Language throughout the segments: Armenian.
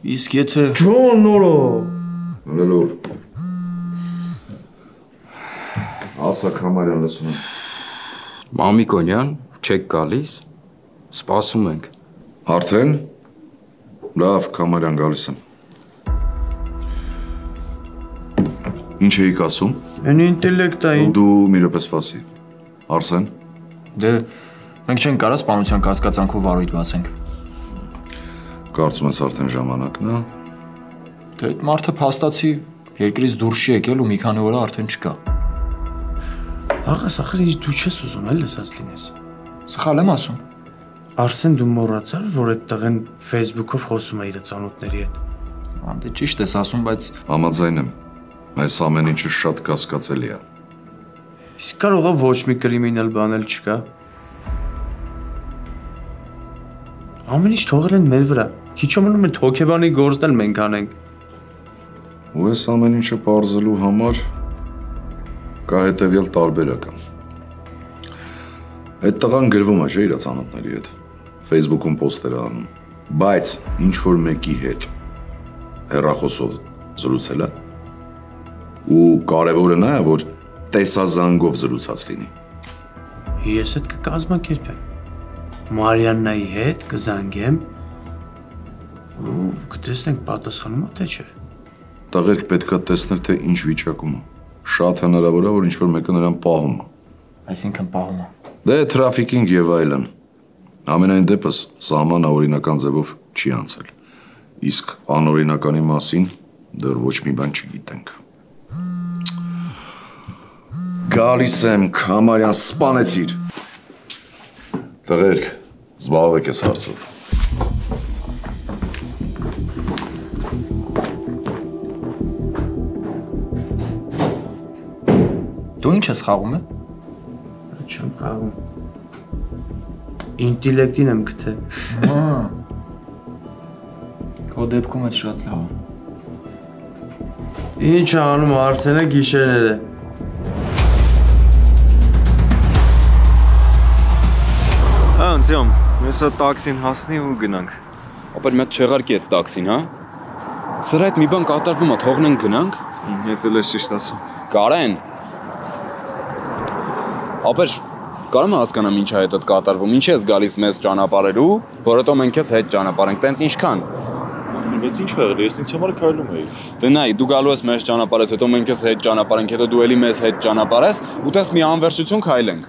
Իսկ եթե Ջոն նորո Լուր Ասա Քամարյան լսում եմ Մամիկոնյան, չեք գալիս, սպասում ենք Արդեն? Լավ, Քամարյան գալիս եմ Ինչ էիք ասում? Են ինտելեկտային Դու մի րոպե սպասի Արսեն? Դե, մենք չենք կարա սպանության կասկածանքով վարույթ բացենք Կարծում ես արդեն ժամանակն է Դե այդ մարդը փաստացի երկրից դուրս չի եկել ու մի քանի օր արդեն չկա Աղաս, ախր ինչ դու չես ուզում, այլ լսած լինես Սխալ եմ ասում Արսեն դու մոռացար, որ այդ տղեն Facebook-ով խոսում է իր ծանոթների հետ Դե ճիշտ ես ասում, բայց Համաձայն եմ Այս ամեն ինչը շատ կասկածելի է Իսկ կարող է ոչ մի կրիմինալ բան էլ չկա Ամեն ինչ թողել են մեր վրա Քիչ մնում է հոգեբանի գործն էլ մենք անենք Ու այս ամեն ինչը պարզելու համար կա հետևյալ տարբերակը Այդ տղան գրվում է չէ իր ծանոթների հետ Facebook-ում պոստեր է անում Բայց ինչ որ մեկի հետ հեռախոսով զրուցել է ու կարևորը նա է որ տեսազանգով զրուցած լինի Ես հետ կկազմակերպեմ Մարիաննայի հետ կզանգեմ ու կտեսնենք պատասխանում է թե չէ Տղերք պետքա տեսնել թե ինչ վիճակում է Շատ հնարավոր է որ ինչ որ մեկը նրան պահում է այսինքն պահում է Դե թրաֆիկինգ եւ այլն Ամենայն դեպս սահմանը օրինական ձևով չի անցել Իսկ անօրինականի մասին դեռ ոչ մի բան չգիտենք Գալիս եմ, Քամարյան, սպանեցիր Տղերք, զբաղվեք ես հարցով Դու ինչ ես խաղում է? Չեմ խաղում Ինտելեկտին եմ գտել Քո դեպքում այդ շատ լավ Ինչ է անում Արսենը գիշերները Անձյամ, ես տաքսին հասնի ու գնանք Ապեր մի հատ չեղարկի այդ տաքսին, հա? Սրա այդ մի բան կատարվում է, թողնենք գնանք Եթե լես ճիշտ ասում Կարեն Ապեր, կարում է հասկանամ ինչ է այդ կատարվում, ինչ ես գալիս մեզ ճանապարհելու, որ հետո մենք ես հետ ճանապարհենք, տենց ինչքան Բայց ինչ եղել, ես ինձ համար քայլում էի Դե նայ, դու գալու ես մեզ ճանապարհես, հետո մենք ես հետ ճանապարհենք, հետո դու էլի մեզ հետ ճանապարհես, ու տես մի անվերջություն քայլենք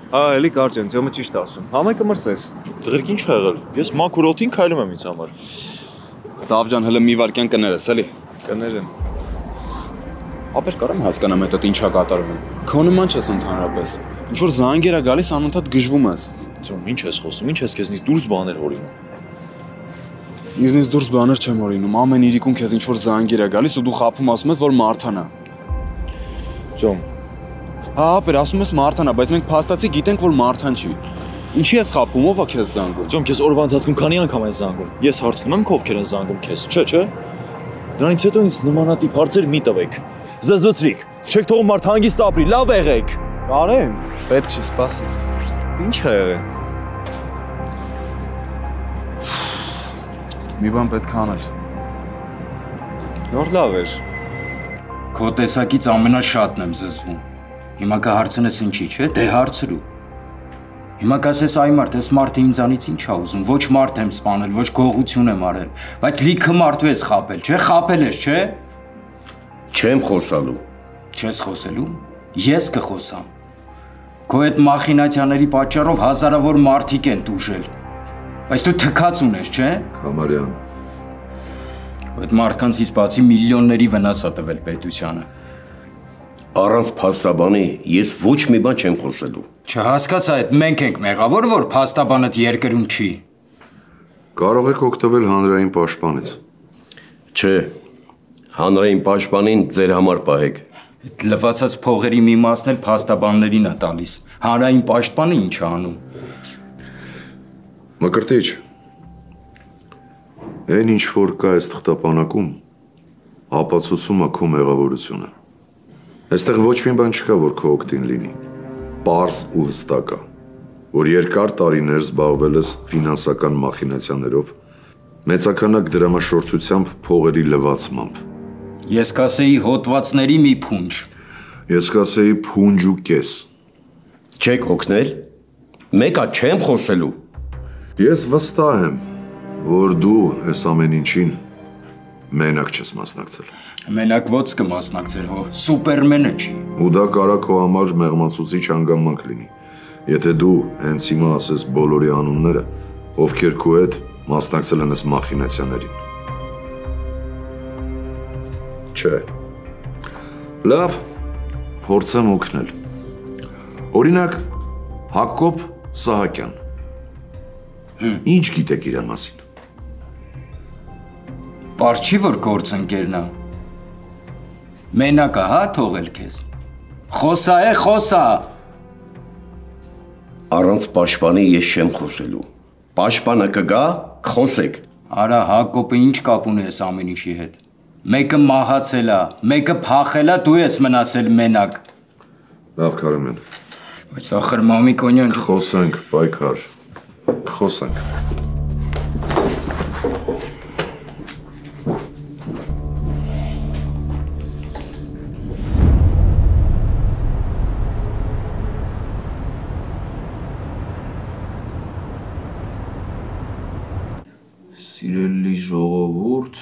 Էլի կարճ են, ձյոմը ճիշտ ասում Համայնքը մրսես Դղերք ինչ եղել, ես մաքուր օդին քայլում եմ ինձ համար Դավջան, հələ մի վարքյան կներես, էլի Կներեմ Ապեր կարամ հասկանամ հետդ ինչա կատարվում Քո նման չես ընդհանրապես Ինչ որ զանգեր է գալիս անընդհատ գժվում ես Ձյոմ, ինչ ես խոսում, ինչ ես քեզնից դուրս բաներ հորինում Ինձնից դուրս բաներ չեմ օրինում, ամեն իրիկուն քեզ ինչ որ զանգեր է գալիս ու դու խափում ասում ես որ Մարթան է Ձյոմ Հա, ապեր ասում ես Մարթան է, բայց մենք փաստացի գիտենք որ Մարթան չի Ինչի ես խափում, ով է քեզ զանգում Ձյոմ, քեզ օրվա ընթացքում քանի անգամ են զանգում Ես հարցնում եմ, ովքեր են զանգում քեզ, չէ Դրանից հետո ինձ նմանատիպ հարցեր մի տվեք Զզվցրիք, չեք թողում մարդ հանգիստ ապրի, լավ եղեք Կարեն, Պետք չի սպասի Ինչ է եղել մի բան պետք է անել Նոր լավ էր Քո տեսակից ամենաշատն եմ զզվում Հիմա կհարցնես ինչի, չէ, դե հարցրու Հիմա կասես այ մարդ, այս մարդը ինձանից ինչ է ուզում Ոչ մարդ եմ սպանել, ոչ գողություն եմ արել Բայց լիքը մարդու ես խապել, չէ, խապել ես, չէ Չեմ խոսալու Չես խոսելու, ես կխոսամ Քո այդ մախինացիաների պատճառով հազարավոր մարդիկ են տուժել Բայց դու թքած ունես, չէ Քամարյան Այդ մարդկանցից բացի միլիոնների վնաս է տվել պետությանը Առանց փաստաբանի ես ոչ մի բան չեմ խոսելու Չհասկացա այդ մենք ենք մեղավոր, որ փաստաբանդ երկրում չի Կարող եք օգտվել հանրային պաշտպանից Չէ հանրային պաշտպանին ձեր համար պահեք Այդ լվացած փողերի մի մասն էլ փաստաբաններին է տալիս Հանրային պաշտպանը ինչ է անում Մկրտիչ Այն ինչ որ կա այս թղթապանակում ապացուցում է քո մեղավորությունը Այստեղ ոչ մի բան չկա, որ քո օգտին լինի Պարզ ու հստակ է որ երկար տարիներ զբաղվել ես ֆինանսական մախինացիաներով մեծականակ դրամաշորթությամբ փողերի լվացմամբ։ Ես կասեի հոտվածների մի փունջ։ Ես կասեի փունջ ու կես։ Չեք օգնել։ Մեկա չեմ խոսելու։ Ես վստահ եմ, որ դու այս ամեն ինչին մենակ չես մասնակցել։ Մենակ ոնց կմասնակցեր հո, սուպերմենը չի։ Ու դա կարա քո համար մեղմացուցիչ հանգամանք լինի։ Եթե դու հենց հիմա ասես բոլորի անունները, ովքեր քո հետ մասնակցել են այս մախինացիաներին։ Չէ։ Լավ, փորձեմ օգնել։ Օրինակ, Հակոբ Սահակյան։ Ինչ գիտեք իր մասին։ Պարզ չի, որ գործընկերն է։ Մենակա, հա, թողել քեզ։ Խոսա։ Առանց պաշտպանի ես չեմ խոսելու։ Պաշտպանը կգա, կխոսեք։ Արա Հակոբը ինչ կապ ունի այս ամեն ինչի հետ։ Մեկը մահացել է, մեկը փախել է, դու ես մնացել մենակ։ Լավ, Քարամյան։ Բայց ախր մամիկոնյան Խոսենք, պայքար։ Խոսենք։ Սիրելի ժողովուրդ,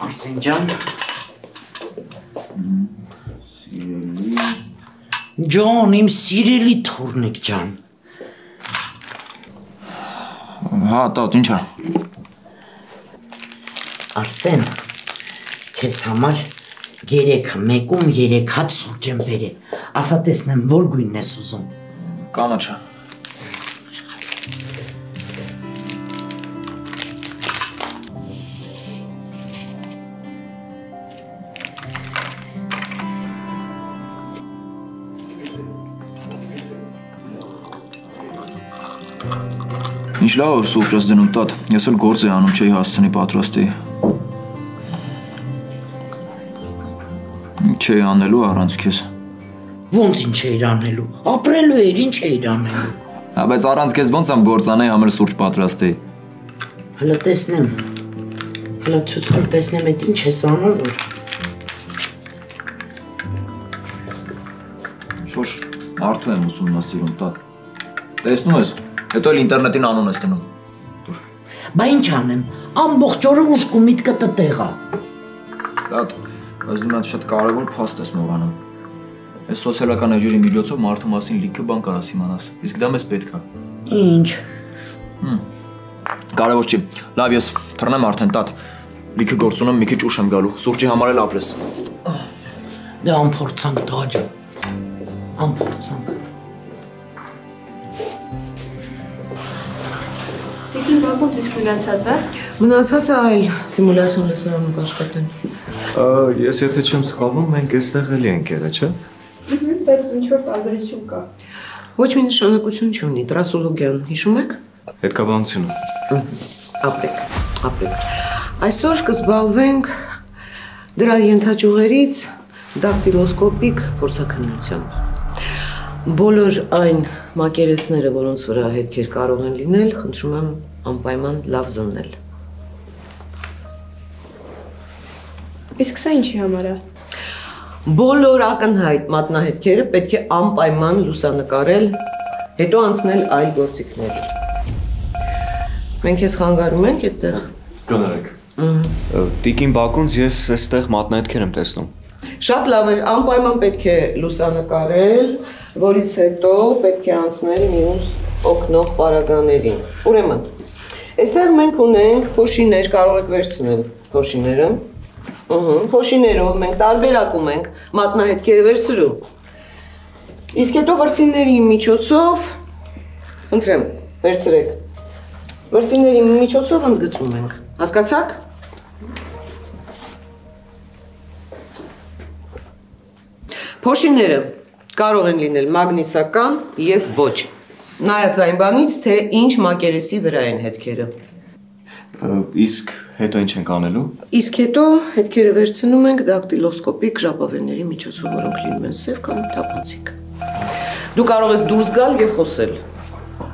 Արսեն ջան, Ջան, իմ սիրելի թորնիկ ջան։ հա, տատ, ինչ է։ Արսեն, քեզ համար 3-1-ում 3 հատ սուրճ եմ բերել։ Ասա տեսնեմ, որ գույնն ես ուզում։ Կանաչը։ Ինչ լավ որ սուրճ ես դնում տատ, ես էլ գործ էի անում, չէի հասցնի պատրաստի։ Չէի անելու առանց քեզ։ Ոնց ինչ էիր անելու, ապրելու էր, ինչ էիր անելու։ Հա, բայց առանց քեզ ոնց եմ գործանեի համար սուրճ պատրաստեի։ Հլը տեսնեմ, հլը ցույց տուր տեսնեմ էդ ինչ ես անում, որ։ Շոշ մարդու եմ ուսումնասիրում տատ։ Տեսնում ես, հետո էլ ինտերնետին անուն ես դնում։ Բա ինչ անեմ, ամբողջ օրը ուշք ու միտքը տտեղ է։ Տատ, բայց դու շատ կարևոր փաստ ես մոռանում։ Այս սոցիալական էջերի միջոցով մարդու մասին լիքը բան կարաս իմանաս, իսկ դա մեզ պետք է։ Ինչ։ Կարևոր չի։ Լավ, ես թռնեմ արդեն տատ։ Լիքը գործ ունեմ, մի քիչ ուշ եմ գալու։ Սուրճի համար էլ ապրես։ Դե անփորձանք տաճ։ Անփորձանք։ Տիկին բակոց իսկ մնացած է։ Մնացածը այլ սիմուլյացիոն լսարանում կաշխատեն։ Ես եթե չեմ սխալվում, մենք այստեղ էլի ենք եղել, չէ՞։ Բայց ինչ որ տարբերություն կա։ Ոչ մի նշանակություն չունի, տրասոլոգիան, հիշում եք։ Հետքաբանությունը։ Ապրեք։ Այսօր կզբաղվենք դրա ենթաճյուղերից դակտիլոսկոպիկ փորձաքննությամբ։ Բոլոր այն մակերեսները, որոնց վրա հետքեր կարող են լինել, խնդրում եմ անպայման լավ զննել։ Իսկ սա ինչի համար է։ Բոլոր ակնհայտ մատնահետքերը պետք է անպայման լուսանկարել, հետո անցնել այլ գործիքների։ Մենք ես խանգարում ենք այդտեղ։ Կներեք։ Տիկին Բակոնց ես այստեղ մատնահետքեր եմ տեսնում։ Շատ լավ է, անպայման պետք է լուսանկարել, որից հետո պետք է անցնել մյուս օգնող պարագաներին։ Ուրեմն, այստեղ մենք ունենք փոշիներ, կարող եք վերցնել փոշիները։ Փոշիներով մենք տարբերակում ենք մատնահետքերը վերցրու։ Իսկ հետո վրձինների միջոցով, խնդրեմ, վերցրեք։ Վրձինների միջոցով ընդգծում ենք։ Հասկացաք։ Փոշիները կարող են լինել մագնիսական եւ ոչ։ Նայած այն բանից, թե ինչ մակերեսի վրա են հետքերը։ Իսկ հետո ինչ ենք անելու։ Իսկ հետո հետքերը վերցնում ենք դակտիլոսկոպիկ ժապավենների միջոցով, որոնք լինում են սև կամ թափանցիկ։ Դու կարող ես դուրս գալ եւ խոսել։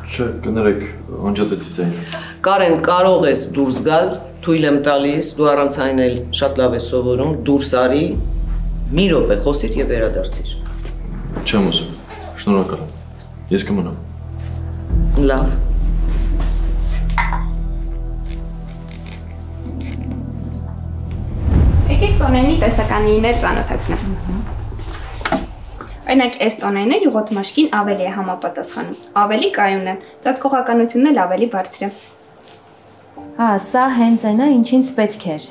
Չէ, կներեք, անջատեցից այն։ Կարեն, կարող ես դուրս գալ, թույլ եմ տալիս, դու առանց այն էլ շատ լավ ես սովորում, դուրս արի, մի րոպե խոսիր եւ վերադարձիր։ Չեմ ուզում։ Շնորհակալ եմ։ Ես կմնամ։ Լավ։ Եկեք տոնենի տեսականիներ ծանոթացնեմ։ Օրինակ, այս տոնենը յուղոտ մաշկին ավելի է համապատասխանում, ավելի կայուն է, ծածկողականությունն էլ ավելի բարձր է։ Հա, սա հենց այն է, ինչ ինձ պետք էր։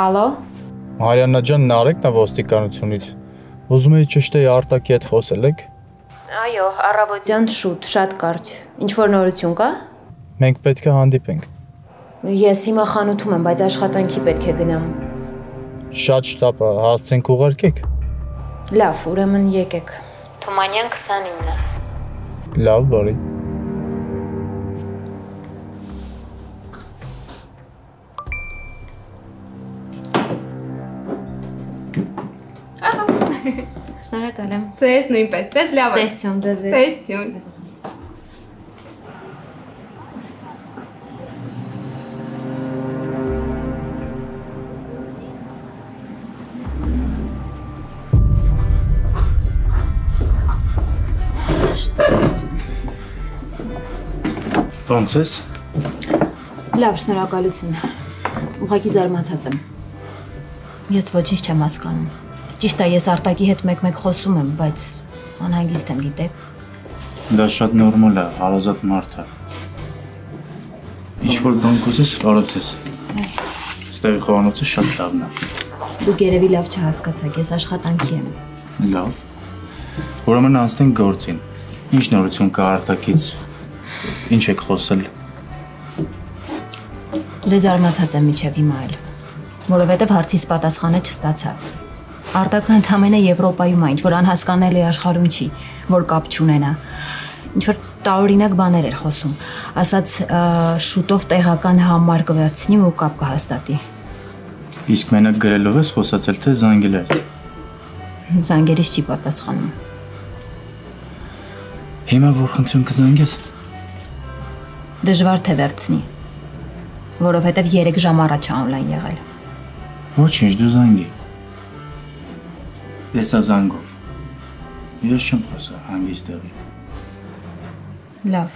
Ալո։ Մարիաննա ջան, Նարեկն է ոստիկանությունից։ Ուզում էի ճշտեի Արտակի հետ խոսել եք։ Այո, առավոտյան շուտ, շատ կարճ։ Ինչ-որ նորություն կա։ Մենք պետք է հանդիպենք։ Ես հիմա խանութում եմ, բայց աշխատանքի պետք է գնամ։ Շատ շտապ է, հասցենք ուղարկեք։ Լավ, ուրեմն եկեք։ Թումանյան 29-ը։ Լավ, բարի։ Շնորհակալ եմ։ Ձեզ նույնպես, ձեզ լավ է։ Տեսություն, ձեզ։ Տեսություն։ Ոնց ես։ Լավ, շնորհակալություն։ Ուղղակի զարմացած եմ։ Ես ոչինչ չեմ հասկանում։ Ճիշտ է, ես Արտակի հետ մեկ-մեկ խոսում եմ, բայց անհանգիստ եմ, գիտեք։ Դա շատ նորմալ է, հարազատ մարդ է։ Ինչ-որ բան կուզես, արածես։ Ստեղի խոհանոցը շատ լավն է։ Դուք երևի լավ չհասկացաք, ես աշխատանքի եմ։ Լավ։ Ուրեմն անցնենք գործին։ Ինչ նորություն կա Արտակից։ Ինչ եք խոսել։ Դե զարմացած եմ միջև հիմա էլ, որովհետև հարցիս պատասխանը չստացա։ Արտակը ընդամենը Եվրոպայում է, ինչ-որ անհասկանալի աշխարհում չի, որ կապ չունենա։ Ինչ-որ տարօրինակ բաներ էր խոսում, ասաց շուտով տեղական համար կվերցնի ու կապ կհաստատի։ Իսկ մենակ գրելով ես խոսացել, թե զանգել ես։ Զանգերից չի պատասխանում։ Հիմա որ խնդրեմ կզանգես։ Դժվար թե վերցնի, որովհետև 3 ժամ առաջ է օնլայն եղել։ Ոչինչ, դու զանգի։ Տեսա զանգով։ Ես չեմ խոսա, հանգիստ տեղի։ Լավ։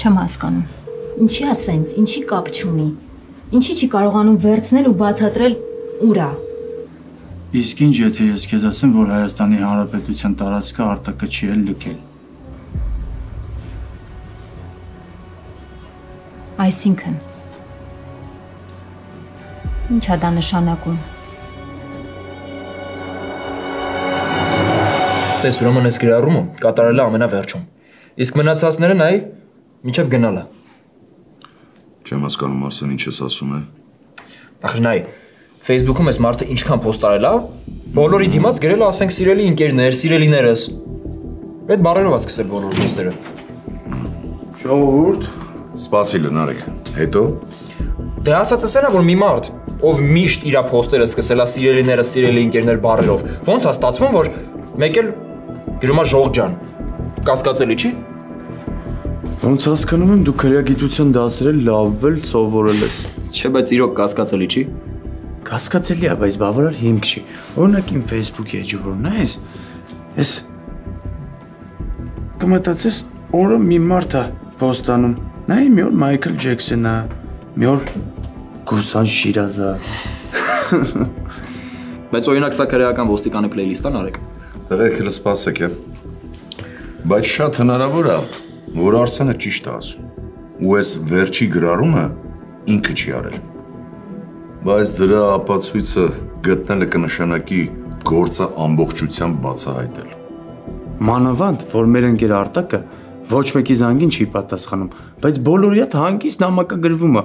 Չեմ հասկանում։ Ինչի է սենց, ինչի կապ չունի։ Ինչի չի կարողանում վերցնել ու բացատրել ուրա։ Իսկ ինչ եթե ես քեզ ասեմ, որ Հայաստանի Հանրապետության տարածքը Արտակը չի էլ լքել։ Այսինքն։ Ինչ է դա նշանակում։ Տես, ուրեմն այս գրառումը կատարել է ամենավերջում։ Իսկ մնացածները նայ մինչև գնալը։ Չեմ հասկանում, Արսեն, ինչ ես ասում է։ Ախր նայ, Facebook-ում այս մարդը ինչքան post արել է, բոլորի դիմաց գրել է, ասենք, սիրելի ընկերներ, սիրելիներս։ Այդ բառերով է սկսել բոլոր post-երը։ Ժողովուրդ, սպասի Նարեկ։ Հետո Դե ասածս էնա, որ մի մարդ, ով միշտ իր post-երը սկսել է սիրելիներս, սիրելի ընկերներ բառերով, ոնց է ստացվում, որ մեկ էլ գրում է Ժող ջան։ Կասկածելի չի։ Ոնց հասկանում եմ, դու քրեագիտության դասեր լավվել սովորել ես։ Չէ, բայց իրոք կասկածելի չի։ Կասկածելի է, բայց բավարար հիմք չի։ Օրինակ իմ Facebook-ի էջը որ նայես, ես կմտածես, օրը մի մարդ է պոստանում։ Նայ մի օր Մայքլ Ջեքսոնը, մի օր Գուսան Շիրազը։ Բայց օրինակ սա քրեական ոստիկանի playlist-ն արեք։ Տղեկ հենց սպասեք, բայց շատ հնարավոր է, որ Արսենը ճիշտ է ասում։ Ու այս վերջի գրառումը ինքը չի արել։ Բայց դրա ապացույցը գտնելը կնշանակի գործը ամբողջությամբ բացահայտել։ Մանավանդ, որ մեր ընկեր Արտակը ոչ մեկի զանգին չի պատասխանում, բայց բոլորի հետ հանգիստ նամակագրվում է։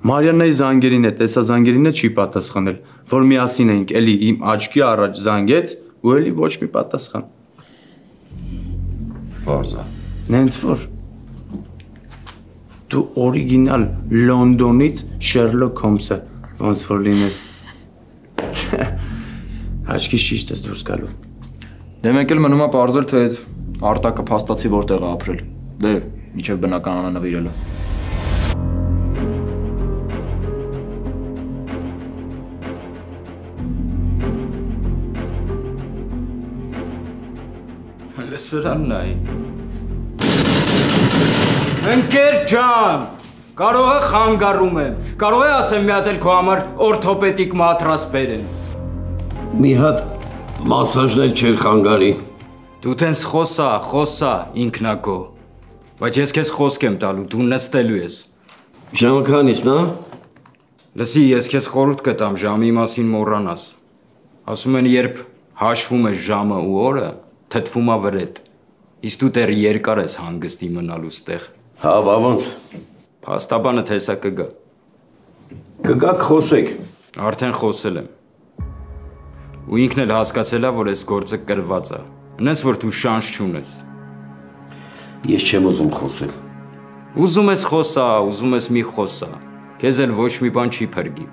Մարիաննայի զանգերին է, տեսազանգերին է չի պատասխանել, որ միասին էինք, էլի իմ աչքի առաջ զանգեց ու էլի ոչ մի պատասխան։ Բարձա։ Նենց որ դու օրիգինալ Լոնդոնից Շերլոկ Հոլմսը ոնց որ լինես։ Աչքից ճիշտ ես դուրս գալու։ Դե մեկ էլ մնում է պարզել, թե այդ Արտակը փաստացի որտեղ է ապրել։ Դե, միջև բնականանա նվիրելը։ Լսրանն այ։ Ընկեր ջան, կարող է խանգարում եմ, կարող է ասեմ մի հատ էլ քո համար օրթոպեդիկ մատրաս բերեմ։ Մի հատ մասաժներ չեր խանգարի։ Դու տենց խոսա, ինքնակո։ Բայց ես քեզ խոսք եմ տալու, դու նստելու ես։ Ժամը քանիսն է։ Լսի, ես քեզ խորհուրդ կտամ ժամի մասին մոռանաս։ Ասում են, երբ հաշվում ես ժամը ու օրը, թթվում է վրետ։ Իսկ դու դեռ երկար ես հանգստի մնալու ստեղ։ Հա, բա ոնց։ Փաստաբանը թեսա կգա։ Կգաք խոսեք։ Արդեն խոսել եմ։ Ու ինքն էլ հասկացել է, որ այս գործը կրված է։ Նես որ դու շանս չունես։ Ես չեմ ուզում խոսել։ Ուզում ես խոսա, ուզում ես մի խոսա։ Քեզ էլ ոչ մի բան չի փրկի։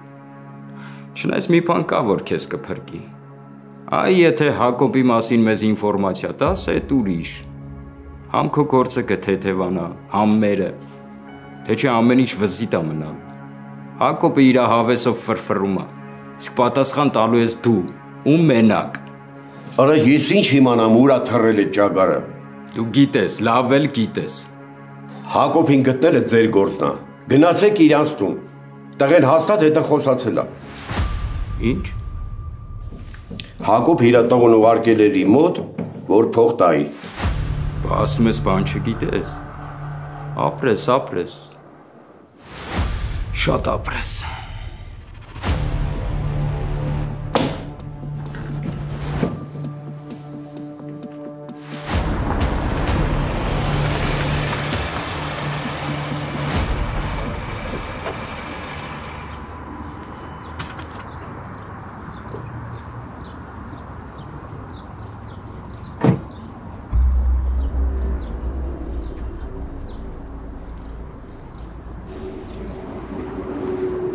Չնայած մի բան կա, որ քեզ կփրկի։ Այ եթե Հակոբի մասին մեզ ինֆորմացիա տաս, այդ ուրիշ։ Համ քո գործը կթեթևանա, համ մերը։ Թե չէ ամեն ինչ վզիտ է մնալ։ Հակոբը իր հավեսով ֆրֆռում է։ Իսկ պատասխան տալու ես դու, ու մենակ։ Արա ես ինչ իմանամ ուրա թռել է ճագարը։ Դու գիտես, լավ էլ գիտես։ Հակոբին գտնելը ձեր գործն է։ Գնացեք իրանց տուն։ Տղեն հաստատ հետը խոսացել է։ Ինչ։ Հակոբ հիրատողն ուղարկել էր իմ մոտ, որ փող տայի։ Բա ասում ես բան չգիտես։ Ապրես։ Շատ ապրես։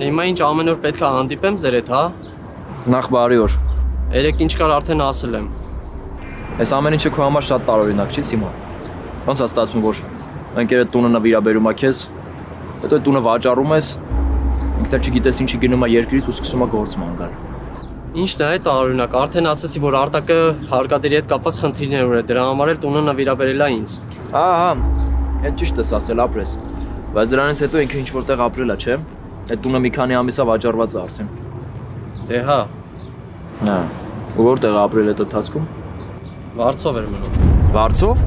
Հիմա ինչ ամեն օր պետք է հանդիպեմ ձեր հետ, հա։ Նախ բարի օր։ Երեք ինչ կար արդեն ասել եմ։ Այս ամեն ինչը քո համար շատ տարօրինակ չի, Սիմոն։ Ոնց է ստացվում, որ ընկերդ տունը նվիրաբերում է քեզ, հետո այդ տունը վաճառում ես, ինքն էլ չգիտես ինչի գնում է երկրից ու սկսում է գործ ման գալ։ Ինչն է այդ տարօրինակ, արդեն ասացի, որ Արտակը հարկադիրի հետ կապված խնդիրներ ուներ, դրա համար էլ տունը նվիրաբերել է ինձ։ Հա, այդ ճիշտ ես ասել, ապրես։ Բայց դրանից հետո ինքը ինչ որտեղ ապրել է, չէ՞։ Այդ տունը մի քանի ամիս է վաճառված է արդեն։ Դե հա։ Հա։ Ու որտեղ է ապրել այդ ընթացքում։ Վարձով էր մնում։ Վարձով։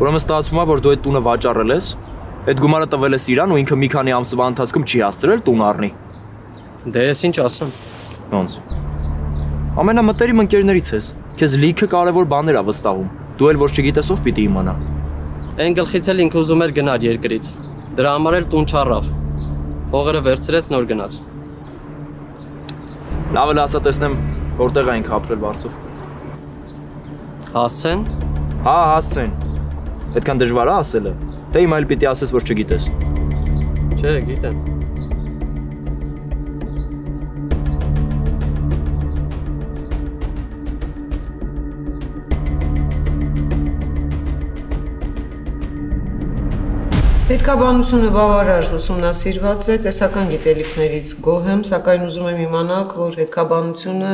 Ուրեմն ստացվում է, որ դու այդ տունը վաճառել ես, այդ գումարը տվել ես իրան ու ինքը մի քանի ամսվա ընթացքում չի հասցրել տուն առնի։ Դե ես ինչ ասեմ։ Ոնց։ Ամենամտերիմ ընկերներից ես։ Քեզ լիքը կարևոր բաներ ա վստահում։ Դու էլ որ չգիտես ով պիտի իմանա։ Այն գլխից էլ ինքը ուզում էր գնալ երկրից։ Դրա համար էլ տուն չառավ։ Փողերը վերցրեց նոր գնաց։ Լավ էլ ասա տեսնեմ որտեղ է ինքը ապրել վարձով։ Հասցեն։ Հա, հասցեն։ Այդքան դժվար է ասելը։ Թե հիմա էլ պիտի ասես որ չգիտես։ Չէ, գիտեմ։ Պետքաբանությունը բավարար ուսումնասիրված է, տեսական գիտելիքներից գոհ եմ, սակայն ուզում եմ իմանալ, որ պետքաբանությունը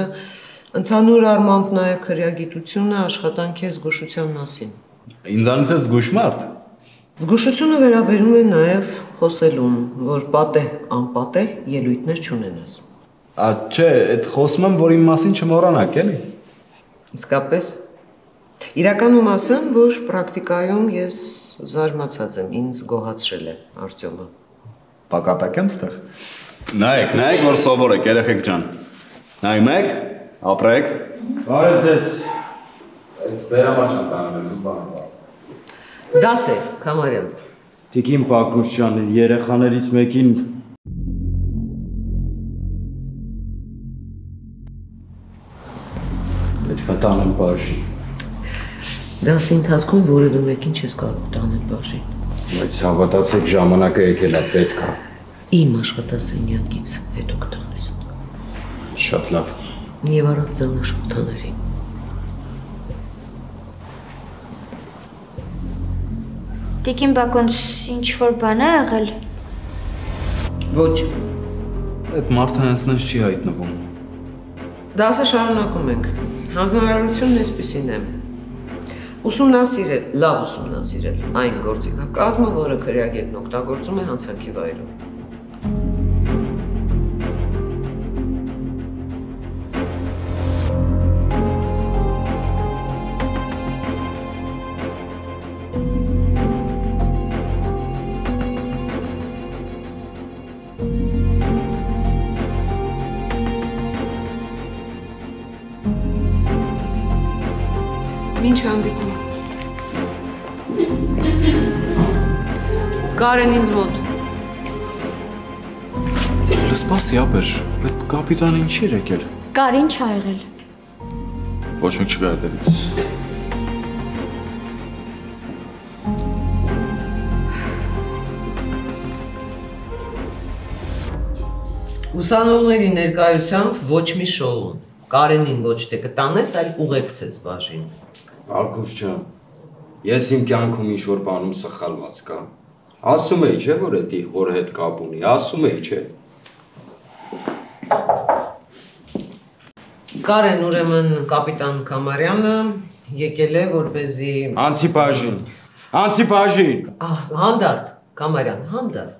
ընդհանուր առմամբ նաև քրեագիտությունը աշխատանքի զգուշության մասին։ Ինձանից է զգուշ մարդ։ Զգուշությունը վերաբերում է նաև խոսելուն, որ պատե, անպատե ելույթներ չունենաս։ Չէ, այդ խոսում եմ, որ իմ մասին չմոռանաք, էլի։ Իսկապես։ Իրականում ասեմ, որ պրակտիկայում ես զարմացած եմ, ինձ գոհացրել է Արտյոմը։ Պակատակ եմ ստեղ։ Նայեք, որ սովոր եք, երեխեք ջան։ Նայում եք, ապրեք։ Բարև ձեզ։ Այս ձեր համար չեմ տանում, ես ու բան։ Դաս է, Քամարյան։ Տիկին Պակուշյան, երեխաներից մեկին պետք է տանեմ բաժի։ Դասի ընթացքում որևէ մեկին չես կարող տանել բաժին։ Բայց հավատացեք ժամանակը եկել է պետք է։ Իմ աշխատասենյակից հետո կտանես։ Շատ լավ։ Եվ առանց ձայնաշխատաների։ Տիկին Բակոնց ինչ-որ բան է եղել։ Ոչ։ Այդ մարդը հենց չի հայտնվում։ Դասը շարունակում ենք։ Հանձնարարությունն էսպիսին է։ Ուսումնասիրել, լավ ուսումնասիրել այն գործիքակազմը, որը քրեագետն օգտագործում է հանցանքի վայրում։ Ինչ հանդիպում։ Կարեն ինձ մոտ։ Լսպասի ապեր, այդ կապիտանը ինչի էր եկել։ Կարին չա եղել։ Ոչ մեկ չկա հետևից։ Ուսանողների ներկայությամբ ոչ մի շոու։ Կարենին ոչ թե կտանես, այլ կուղեկցես բաժին։ Ակուս ջան, ես իմ կյանքում ինչ-որ բանում սխալված կա։ Ասում էի, չէ, որ էդի հոր հետ կապ ունի, ասում էի, չէ։ Կարեն, ուրեմն կապիտան Կամարյանը եկել է, որպեսզի… Անցի բաժին, անցի բաժին։ Հանդարտ, Կամարյան, հանդարտ։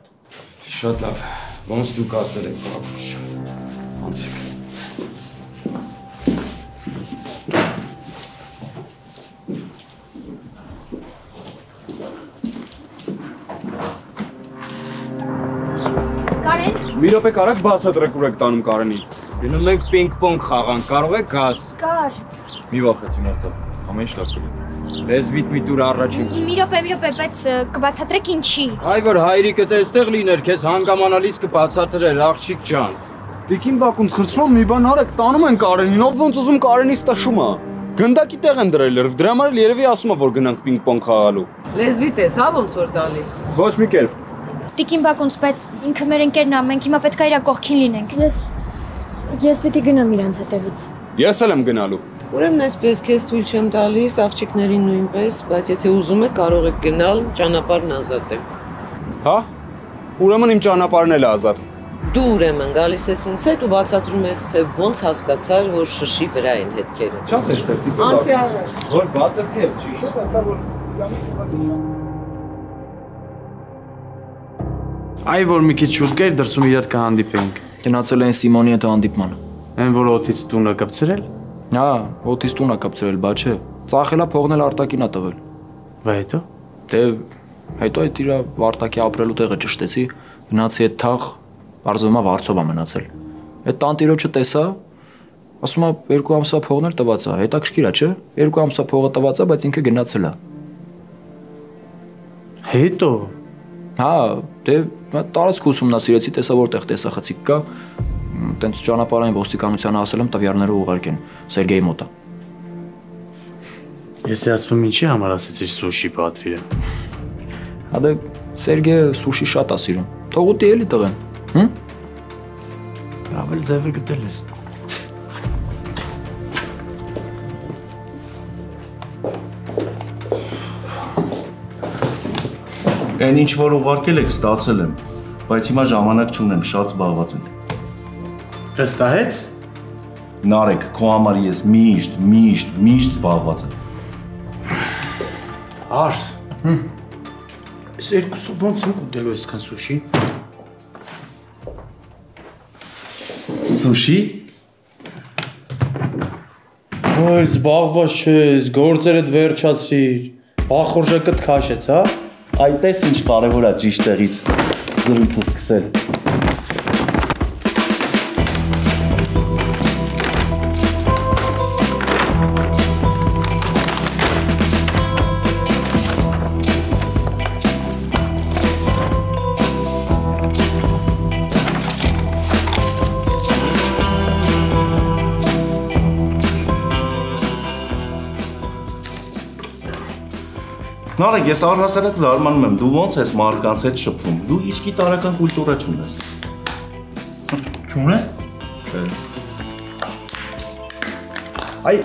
Շատ լավ, ոնց դուք ասել եք, Ակուս ջան, անցեք։ Մի րոպե կարաք բացատրեք ուր եք տանում Կարենին։ Գնում ենք պինգ-պոնգ խաղան, կարող եք գաս։ Կար։ Մի վախեցի մարդը, ամեն ինչ լավ կլինի։ Լեզվիդ մի տուր առաջին։ Մի րոպե, բայց կբացատրեք ինչի։ Այ որ հայրիկը դե այստեղ լիներ, քեզ հանգամանալից կբացատրեր, աղջիկ ջան։ Տիկին Բակունց, խնդրում մի բան արեք, տանում են Կարենին, ով ոնց ուզում Կարենից տշում է։ Գնդակի տեղ են դրել լրիվ, դրա համար երևի ասում է, որ գնանք պինգ-պոնգ խաղալու։ Լեզվի տես, հա ոնց որ տալիս։ Ոչ մի կերպ։ Տիկին Բակոնց, բայց ինքը մեր ընկերն է, մենք հիմա պետք է իր կողքին լինենք։ Ես պիտի գնամ իրանց հետևից։ Ես էլ եմ գնալու։ Ուրեմն այսպես քեզ թույլ չեմ տալիս, աղջիկներին նույնպես, բայց եթե ուզում եք կարող եք գնալ, ճանապարհն ազատ է։ Հա։ Ուրեմն իմ ճանապարհն էլ է ազատ։ Դու ուրեմն գալիս ես ինձ հետ ու բացատրում ես, թե ոնց հասկացար, որ շշի վրա են հետքերը։ Շատ հեշտ է, տիկին Բակոնց։ Անցի Բակունց։ Որ բացացի էլ շիշը, ասա որ Այ որ մի քիչ շուտ գեր դրսում իրար կհանդիպենք։ Գնացել են Սիմոնի հետ հանդիպման։ Այն որ օթից տունը կպցրել։ Հա, օթից տունը կպցրել, բա չէ։ Ծախելա փողնել արտակինա տվել։ Բա հետո։ Դե հետո այդ իր արտակի ապրելու տեղը ճշտեցի, գնացի այդ թաղ, արզովմա վարձով է մնացել։ Այդ տանտիրոջը տեսա, ասում է 2 ամսվա փողն էլ տված է, հետաքրքիր է, չէ։ 2 ամսվա փողը տված է, բայց ինքը գնացել է։ Հետո։ Հա, դե տարածք ուսումնասիրեցի, տեսա որտեղ տեսախցիկ կա, տենց ճանապարհային ոստիկանությանը ասել եմ տվյալները ուղարկեն Սերգեյի մոտ է։ Ես ասում ինչի համար ասեցի սուշի պատվիրը։ Հա դե Սերգեյը սուշի շատ է սիրում։ Թողուտի էլի տղեն, հմ։ Լավ էլ ձևը գտել ես։ Այն ինչ որ ուղարկել եք ստացել եմ, բայց հիմա ժամանակ չունեմ, շատ զբաղված ենք։ Վստահեց։ Նարեկ, քո համար ես միշտ զբաղված եմ։ Արս։ Այս երկուսով ոնց ենք ուտելու այսքան սուշի։ Սուշի։ Ոյ, զբաղված չես, գործերդ վերջացրիր։ Ախորժակդ քաշեց, հա։ Այդպես ինչ կարևոր է ճիշտ տեղից զրույցը սկսել։ Նարեկ, ես առհասարակ զարմանում եմ, դու ոնց ես մարդկանց հետ շփվում։ Դու իսկի տարական կուլտուրա չունես։ Չունե։ Չէ։ Այ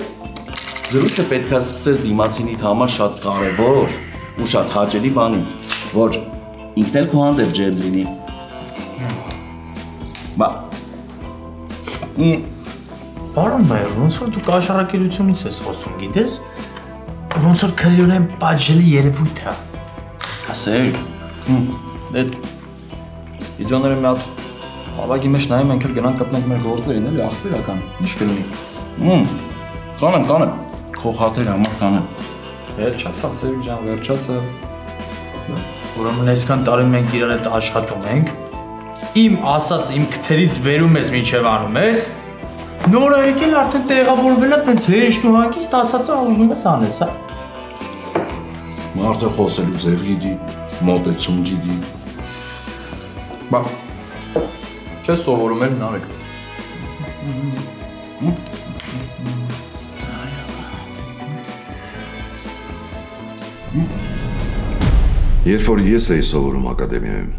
զրույցը պետք է սկսես դիմացինիդ համար շատ կարևոր ու շատ հաճելի բանից, որ ինքն էլ քո հանդեպ ջերմ լինի։ Բա Բարոն Մայր, ոնց որ դու կաշառակերությունից ես խոսում, գիտես, ոնց որ քրեորեն պատժելի երևույթ է։ Ասեր։ Դե իդիոները մի հատ հավաքի մեջ նայում ենք էլ գնանք կպնենք մեր գործերին, էլի աղբերական, ինչ կլինի։ Կանեմ, խոխատեր համար կանեմ։ Վերջացավ, Սերիկ ջան, վերջացավ։ Ուրեմն այսքան տարի մենք իրար հետ աշխատում ենք։ Իմ ասած իմ քթերից բերում ես մինչև անում ես։ Նորը եկել արդեն տեղավորվել է, տենց հեշտ ու հանգիստ ասածը ուզում ես անես, հա։ Մարդը խոսելու ձև գիտի, մոտեցում գիտի։ Բա չես սովորում էլ Նարեկ։ Երբ որ ես էի սովորում ակադեմիայում,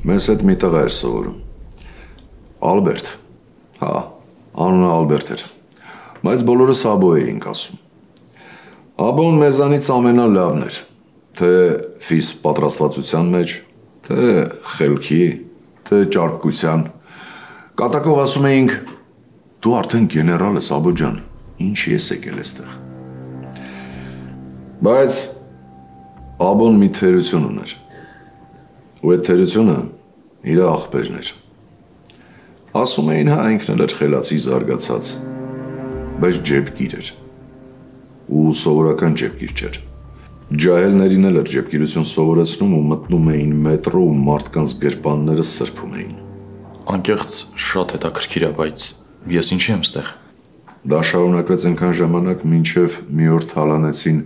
մեզ հետ մի տղա էր սովորում։ Ալբերտ, հա, անունը Ալբերտ էր, բայց բոլորս Աբո էինք ասում։ Աբոն մեզանից ամենալավն էր, թե ֆիզ պատրաստվածության մեջ, թե խելքի, թե ճարպկության։ Կատակով ասում էինք, դու արդեն գեներալ ես Աբո ջան, ինչ ես եկել էստեղ։ Բայց Աբոն մի թերություն ուներ, ու այդ թերությունը իր աղբերն էր։ Ասում էին, հա, ինքն էլ էր խելացի զարգացած, բայց ջեպկիր էր, ու սովորական ջեպկիր չէր։ Ջահելներին էլ էր ջեպկիրություն սովորեցնում ու մտնում էին մետրո ու մարդկանց գրպանները սրբում էին։ Անկեղծ շատ հետաքրքիր է, բայց ես ինչի եմ ստեղ։ Դա շարունակվեց այնքան ժամանակ, մինչև մի օր թալանեցին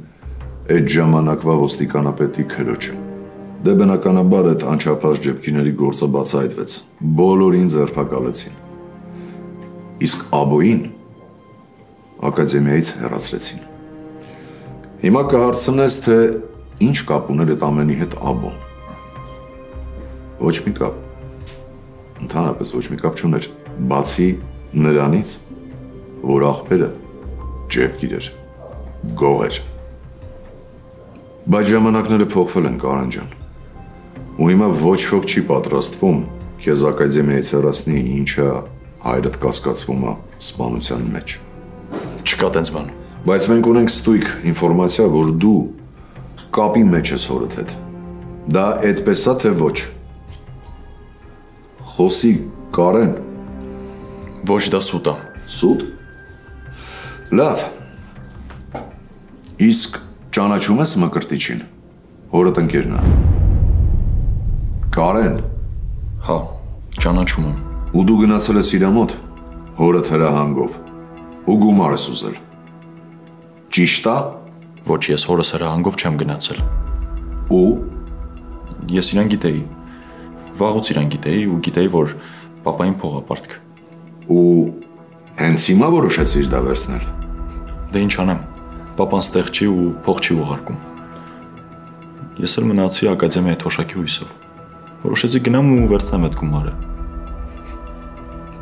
այդ ժամանակվա ոստիկանապետի քրոջը։ Դե բնականաբար այդ անչափահաս ջեպկիների գործը բացահայտվեց, բոլորին ձերբակալեցին։ Իսկ Աբոին ակադեմիայից հեռացրեցին։ Հիմա կհարցնես, թե ինչ կապ ուներ այդ ամենի հետ Աբոն։ Ոչ մի կապ։ Ընդհանրապես ոչ մի կապ չուներ, բացի նրանից, որ աղբերը ջեպկիր էր, գող էր։ Բայց ժամանակները փոխվել են, Կարեն ջան, ու հիմա ոչ ոք չի պատրաստվում քեզ ակադեմիայից հեռացնի, ինչա հայրդ կասկածվում է սպանության մեջ։ Չկա տենց բան։ Բայց մենք ունենք ստույգ ինֆորմացիա, որ դու կապի մեջ ես հորդ հետ։ Դա այդպես է, թե ոչ։ Խոսի, Կարեն։ Ոչ, դա սուտ է։ Սուտ։ Լավ։ Իսկ ճանաչում ես Մկրտիչին, հորդ ընկերն է։ Կարեն։ Հա, ճանաչում եմ։ Ու դու գնացել ես իր մոտ, հորդ հրահանգով, ու գումար ես ուզել։ Ճիշտ է։ Ոչ, ես հորս հրահանգով չեմ գնացել։ Ու ես իրան գիտեի։ Վաղուց իրան գիտեի ու գիտեի, որ պապային փող է պարտք։ Ու հենց հիմա որոշեցիր դա վերցնել։ Դե ինչ անեմ։ Պապան ստեղ չի ու փող չի ուղարկում։ Ես էլ մնացի ակադեմիայի թոշակի հույսով։ Որոշեցի գնամ ու վերցնեմ այդ գումարը։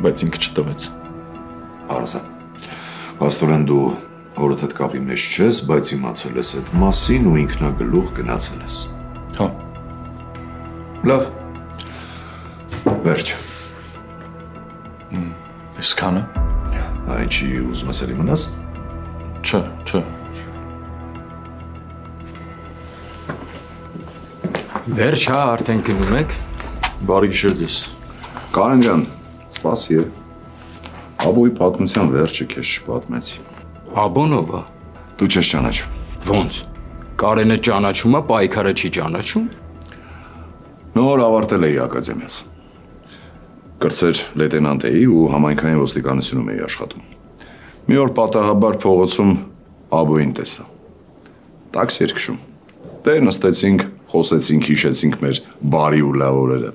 Բայց ինքը չտվեց։ Արզա։ Աստորեն դու հորդ հետ կապի մեջ չես, բայց իմացել ես այդ մասին ու ինքնագլուխ գնացել ես։ Հա։ Լավ։ Վերջ։ Այսքանը։ Ինչի ուզում ես էլի մնաս։ Չէ։ Վերջ, հա, արդեն գնում եք։ Բարի գիշեր ձեզ։ Կարեն ջան, սպասի է։ Աբոյի պատմության վերջը քեզ չպատմեցի։ Աբոն ով է։ Դու չես ճանաչում։ Ոնց։ Կարենը ճանաչում է, պայքարը չի ճանաչում։ Նոր ավարտել էի ակադեմիաս։ Կրտսեր լեյտենանտ էի ու համայնքային ոստիկանությունում էի աշխատում։ Մի օր պատահաբար փողոցում Աբոյին տեսա։ Տաքսի էր քշում։ Դե նստեցինք, խոսեցինք, հիշեցինք մեր բարի ու լավ օրերը։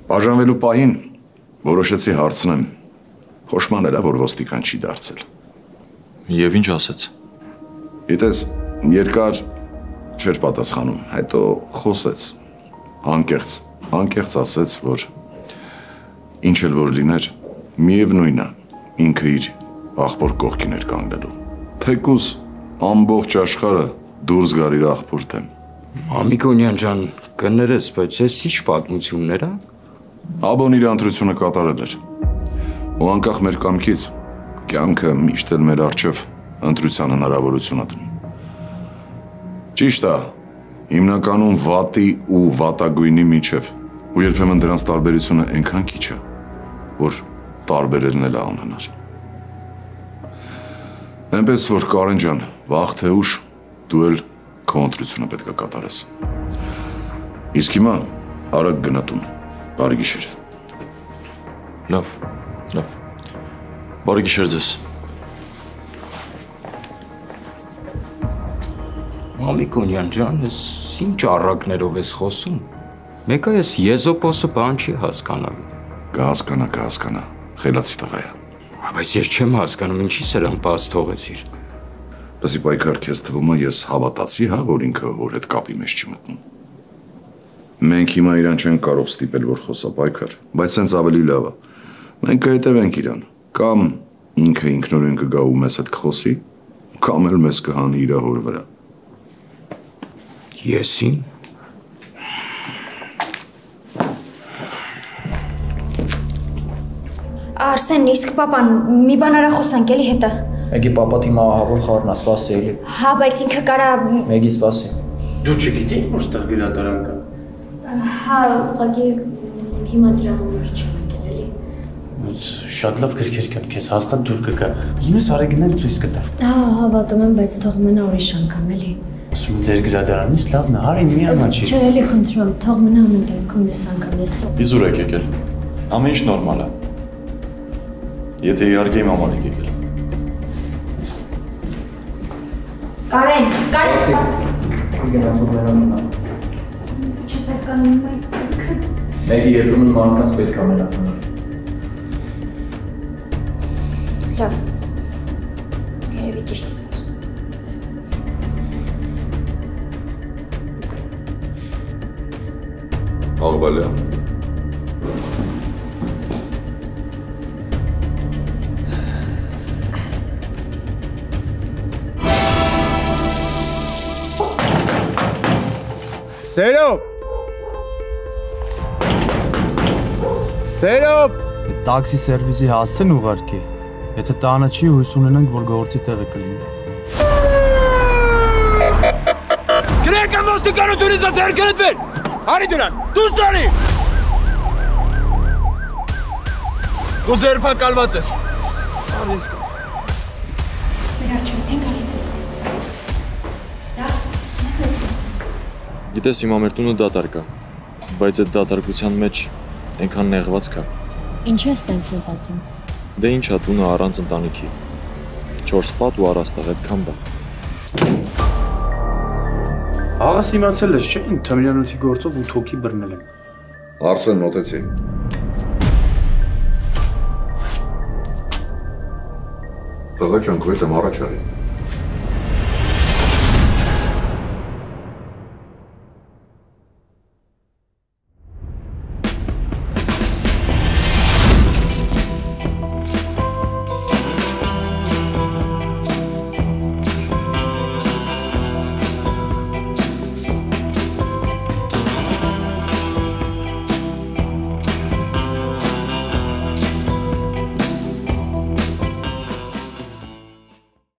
Բաժանվելու պահին որոշեցի հարցնեմ։ Խոշման էլա, որ ոստիկան չի դարձել։ Եվ ինչ ասեց։ Գիտես, երկար Չէր պատասխանում, հետո խոսեց։ Անկեղծ ասեց, որ ինչ էլ որ լիներ, միևնույն է, ինքը իր աղբոր կողքին էր կանգնելու։ Թեկուզ ամբողջ աշխարհը դուրս գար իր աղբոր դեմ։ Մամիկոնյան ջան, կներես, բայց ես ինչ պատմություններ է։ Աբոն իր ընտրությունը կատարել էր։ Ու անկախ մեր կամքից, կյանքը միշտ էլ մեր առջև ընտրության հնարավորություն է դնում։ Ճիշտ է, հիմնականում վատի ու վատագույնի միջև, ու երբեմն դրանց տարբերությունը այնքան քիչ է, որ տարբերելն էլ է անհնար։ Այնպես որ Կարեն ջան, վաղ թե ուշ դու էլ քո ընտրությունը պետք է կատարես։ Իսկ հիմա արագ գնա տուն։ Բարի գիշեր։ Լավ։ Բարի գիշեր ձեզ։ Մամիկոնյան ջան, ես ինչ առակներով ես խոսում։ Մեկը ես Եզոպոսը բան չի հասկանալու։ Կհասկանա, խելացի տղա է։ Բայց ես չեմ հասկանում, ինչի սրան բաց թողեցիր։ Լսի պայքար, քեզ թվում է ես հավատացի, հա, որ ինքը որ հետ կապի մեջ չի մտնում։ Մենք հիմա իրան չենք կարող ստիպել, որ խոսա պայքար, բայց սենց ավելի լավ է։ Մենք կհետևենք իրան, կամ ինքը ինքնուրույն կգա ու մեզ հետ կխոսի, կամ էլ մեզ կհանի իր հոր վրա։ Եսին։ Արսեն, իսկ պապան, մի բան արա խոսանք էլի հետը։ Մեգի պապա թիմա ահավոր խառնա, սպասի էլի։ Հա, բայց ինքը կարա… Մեգի սպասի։ Դու չգիտեի, որ ստեղ գրադարան կա։ Հա, ուղղակի հիմա դրա համար չեմ եկել էլի։ Շատ լավ գրքեր կան, քեզ հաստատ դուր կգա։ Ուզում ես արի գնալ ցույց կտա։ Հա, հավատում եմ, բայց թող մնա ուրիշ անգամ էլի։ Ասում եմ ձեր գրադարանից լավն է, արի մի ամաչի։ Չէ, էլի խնդրում եմ, թող մնա ամեն դեպքում մյուս անգամ ես։ Իզուր եք եկել։ Ամեն ինչ նորմալ է։ Եթե իհարկե իմ համար եք եկել։ Կարեն։ Գնամ մնա։ Չես հասկանում Մեգի երբեմն մարդկանց պետք է մնա։ Լավ։ Երևի ճիշտ ես ասում։ Աղբալյան։ Սերոբ։ Տաքսի սերվիսի հասցեն ուղարկի։ Եթե տանը չի, հույս ունենանք, որ գործի տեղը կլինի։ Գրեք եմ ոստիկանությունից ձեր գնտվեն։ Արի դրան, դուրս արի։ Դու ձերբակալված ես։ Արի ես կա։ Մեր արջևից են գալիս։ Գիտես, հիմա մեր տունը դատարկ կա, բայց այդ դատարկության մեջ այնքան նեղված կա։ Ինչ ես տենց մտածում։ Դե ինչ ա տունը առանց ընտանիքի։ 4 պատ ու առաստաղ այդքան բա։ Աղաս իմացել ես, չէ՞, թմրանյութի գործով 8 հոգի բռնել են։ Արսեն մոտեցի։ Տղա ջան, քո հետ եմ առաջ արի։